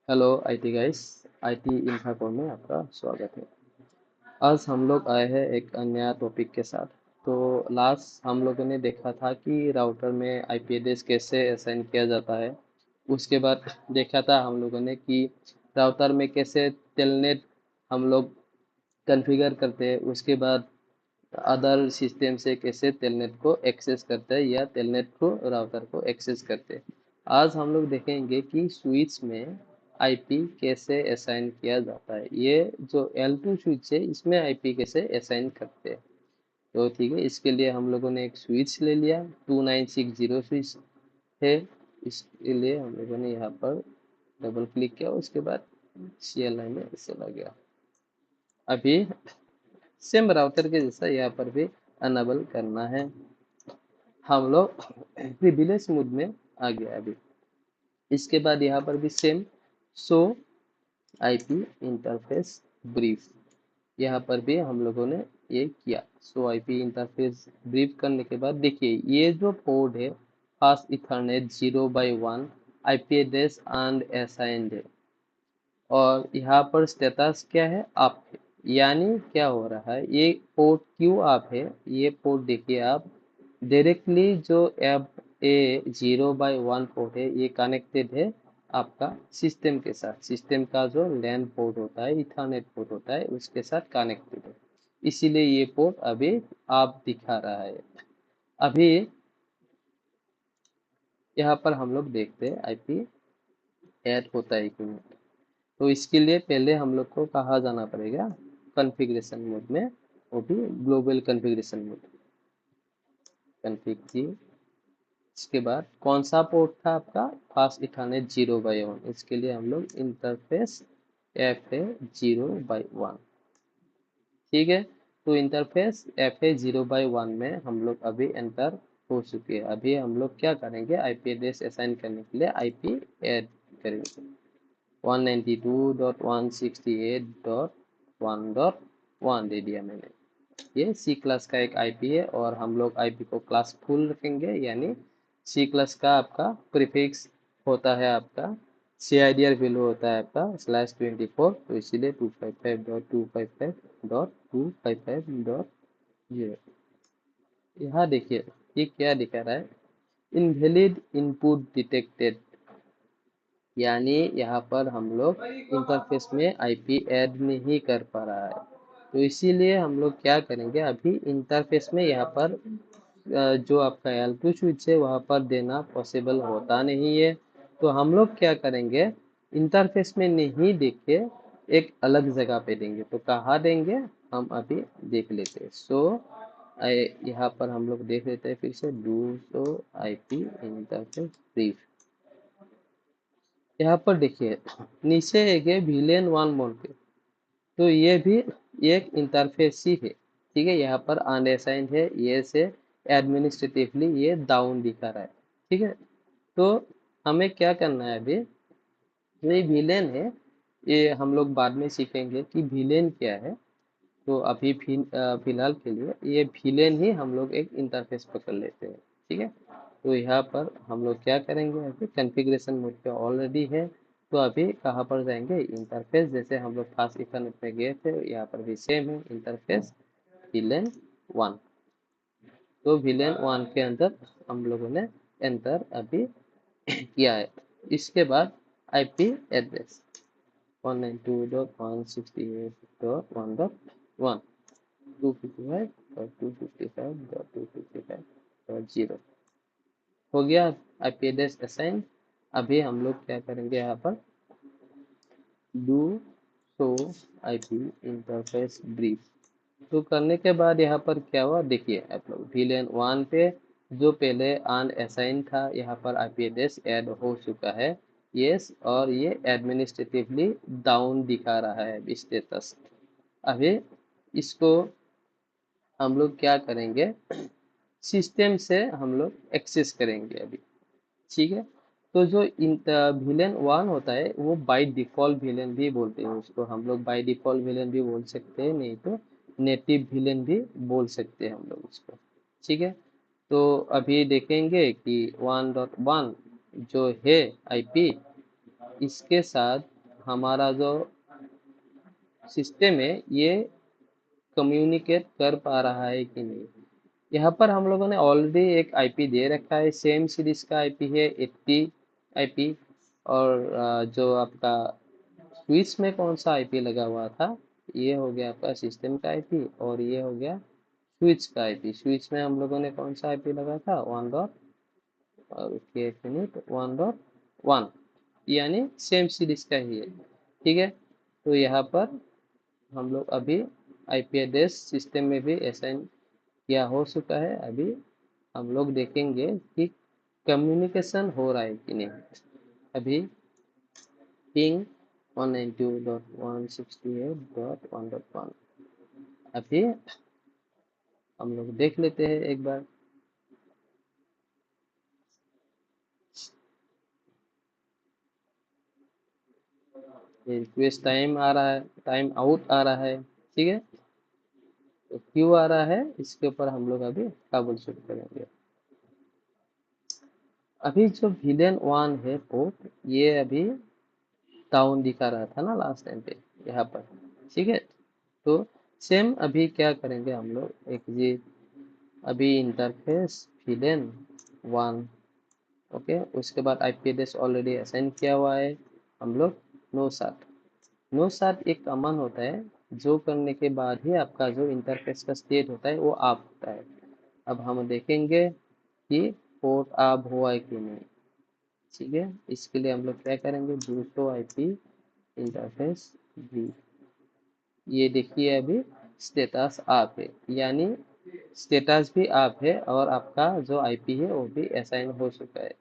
Hello IT guys. IT इन्फाकोर में आपका स्वागत है। आज हम लोग आए हैं एक नया टॉपिक के साथ। तो लास्ट हम लोगों ने देखा था कि राउटर में आईपी एड्रेस कैसे असाइन किया जाता है। उसके बाद देखा था हम लोगों ने कि राउटर में कैसे टेलनेट हम लोग कॉन्फ़िगर करते हैं। उसके बाद अदर सिस्टम से कैसे टेलनेट को एक्सेस करते हैं या टेलनेट को राउटर को एक्सेस करते हैं। आज हम लोग देखेंगे कि स्विच में आईपी कैसे असाइन किया जाता है। ये जो L2 स्विच है इसमें आईपी कैसे असाइन करते हैं। तो ठीक है, इसके लिए हम लोगों ने एक स्विच ले लिया। 2960 स्विच है। इसके लिए हम लोगों ने यहाँ पर डबल क्लिक किया, उसके बाद CLI में चला गया। अभी सेम राउटर के जैसा यहाँ पर भी अनेबल करना है। हम लोग प्रिविलेज मोड में आ गया अभी। इसके बाद यहाँ पर भी same show IP interface brief, यहाँ पर भी हम लोगों ने ये किया। शो आईपी इंटरफेस ब्रीफ करने के बाद देखिए ये जो पोर्ट है fast Ethernet 0/1 IP address and assigned है, और यहाँ पर स्टेटस क्या है, अप है। यानी क्या हो रहा है, ये पोर्ट क्यों अप है, ये पोर्ट देखिए आप डायरेक्टली जो एप ए 0/1 पोर्ट है ये कनेक्टेड है आपका सिस्टम के साथ। सिस्टम का जो लैन पोर्ट होता है, इथरनेट पोर्ट होता है, उसके साथ कनेक्टेड है। इसीलिए ये पोर्ट अभी आप दिखा रहा है। अभी यहाँ पर हम लोग देखते हैं आईपी ऐड होता है कि नहीं। तो इसके लिए पहले हम लोग को कहाँ जाना पड़ेगा, कॉन्फ़िगरेशन मोड में, वो भी ग्लोबल कॉन्फ़िगरेशन मोड, कॉन्फ़िग जी। इसके बाद कौन सा पोर्ट था आपका, फास्ट इथरनेट 0/1। इसके लिए हम लोग इंटरफेस एफ है 0/1। ठीक है, तो इंटरफेस एफ है 0/1 में हम लोग अभी एंटर हो चुके हैं। अभी हम लोग क्या करेंगे, आईपी एड्रेस असाइन करने के लिए आईपी ऐड करेंगे। 192.168.1.1 दे दिया मैंने। ये सी क्लास का एक आईपी है, और हम लोग आईपी को क्लास फुल रखेंगे। यानी सी क्लास का आपका प्रीफिक्स होता है, आपका CIDR वैल्यू होता है आपका /24। तो इसीलिए 255.255.255.0। यहाँ देखिए ये क्या दिखा रहा है, इनवैलिड इनपुट डिटेक्टेड। यानी यहाँ पर हम लोग इंटरफेस में आईपी ऐड नहीं कर पा रहा है। तो इसीलिए हम लोग क्या करेंगे, अभी इंटरफेस में यहाँ पर जो आपका L2 स्विच है वहाँ पर देना पॉसिबल होता नहीं है। तो हम लोग क्या करेंगे, इंटरफेस में नहीं देके एक अलग जगह पे देंगे। तो कहाँ देंगे हम अभी देख लेते हैं। यहाँ पर हम लोग देख लेते हैं फिर से, do show IP interface brief. यहाँ पर देखिए नीचे एक है विलेन 1 बोल के। तो ये भी एक इंटरफेस ही है। ठीक है, यहाँ पर अनअसाइंड है, ये से एडमिनिस्ट्रेटिवली ये डाउन दिखा रहा है। ठीक है, तो हमें क्या करना है अभी, ये विलेन है, ये हम लोग बाद में सीखेंगे कि विलेन क्या है। तो अभी फिलहाल के लिए ये विलेन ही हम लोग एक इंटरफेस पकड़ लेते हैं। ठीक है, तो यहाँ पर हम लोग क्या करेंगे, अभी कॉन्फ़िगरेशन मोड पे ऑलरेडी है। तो अभी कहाँ पर जाएंगे, इंटरफेस। जैसे हम लोग फास्ट इथरनेट में गए थे, यहाँ पर भी सेम है इंटरफेस विलेन 1। तो विलेन 1 के अंदर हम लोगों ने एंटर अभी किया है। इसके बाद आईपी एड्रेस 192.168.1.1 255.255.255.0 हो गया आईपी एड्रेस असाइन। अभी हम लोग क्या करेंगे, यहाँ पर do show IP interface brief. तो करने के बाद यहाँ पर क्या हुआ देखिए आप लोग, विलेन 1 पे जो पहले अनअसाइन था यहाँ पर आईपी एड्रेस ऐड हो चुका है। यस, और ये एडमिनिस्ट्रेटिवली डाउन दिखा रहा है स्टेटस। अभी इसको हम लोग क्या करेंगे, सिस्टम से हम लोग एक्सेस करेंगे अभी। ठीक है, तो जो विलेन 1 होता है वो बाय डिफॉल्ट विलेन भी बोलते हैं उसको। हम लोग बाय डिफॉल्ट विलेन भी बोल सकते हैं, नहीं तो नेटिव विलेन भी बोल सकते हैं हम लोग उसको। ठीक है, तो अभी देखेंगे कि 1.1 जो है आईपी, इसके साथ हमारा जो सिस्टम है ये कम्युनिकेट कर पा रहा है कि नहीं। यहाँ पर हम लोगों ने ऑलरेडी एक आईपी दे रखा है, सेम सीरीज का आईपी है 80 आईपी। और जो आपका स्विच में कौन सा आईपी लगा हुआ था, ये हो गया आपका सिस्टम का आईपी, और ये हो गया स्विच का आईपी। स्विच में हम लोगों ने कौन सा आईपी लगा था, 1.1.1, यानी सेम सीरीज का ही है। ठीक है, तो यहाँ पर हम लोग अभी आईपी एड्रेस सिस्टम में भी असाइन किया हो चुका है। अभी हम लोग देखेंगे कि कम्युनिकेशन हो रहा है कि नहीं। अभी पिंग 192.168.1.1, अभी हम लोग देख लेते हैं एक बार। रिक्वेस्ट टाइम आ रहा है, टाइम आउट आ रहा है। ठीक है, तो क्यों आ रहा है इसके ऊपर हम लोग अभी ट्रबल शूट करेंगे। अभी जो विलेन 1 है पोर्ट, ये अभी डाउन दिखा रहा था ना लास्ट टाइम पे यहाँ पर। ठीक है, तो सेम अभी क्या करेंगे हम लोग, एक जी अभी इंटरफेस विलेन 1। ओके, उसके बाद आईपी एड्रेस ऑलरेडी असाइन किया हुआ है हम लोग। नो साट एक कमांड होता है, जो करने के बाद ही आपका जो इंटरफेस का स्टेट होता है वो ऑफ होता है। अब हम देखेंगे कि पोर्ट ऑफ हुआ है कि नहीं। ठीक है, इसके लिए हम लोग क्या करेंगे, दूसरो आईपी इंटरफेस भी, ये देखिए अभी स्टेटस ऑफ है, यानी स्टेटस भी ऑफ है और आपका जो आईपी है वो भी असाइन हो चुका है।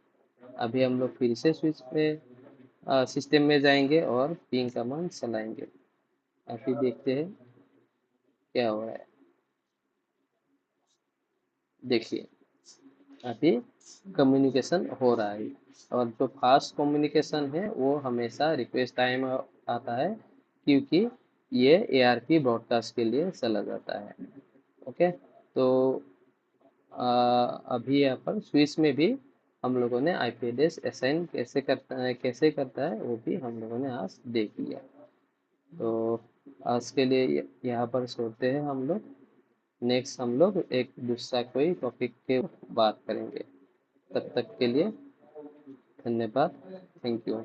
अभी हम लोग फिर से स्विच में सिस्टम में जाएंगे और पिंग कमांड चलाएंगे। अभी देखते हैं क्या हो रहा है। देखिए अभी कम्युनिकेशन हो रहा है, और जो फास्ट कम्युनिकेशन है वो हमेशा रिक्वेस्ट टाइम आता है, क्योंकि ये एआरपी ब्रॉडकास्ट के लिए चला जाता है। ओके, तो अभी यहाँ पर स्विच में भी हम लोगों ने आईपी एड्रेस असाइन कैसे करता है वो भी हम लोगों ने आज देख लिया। तो आज के लिए यहाँ पर छोड़ते हैं हम लोग। नेक्स्ट हम लोग एक दूसरा कोई टॉपिक के बात करेंगे। तब तक के लिए धन्यवाद। Thank you.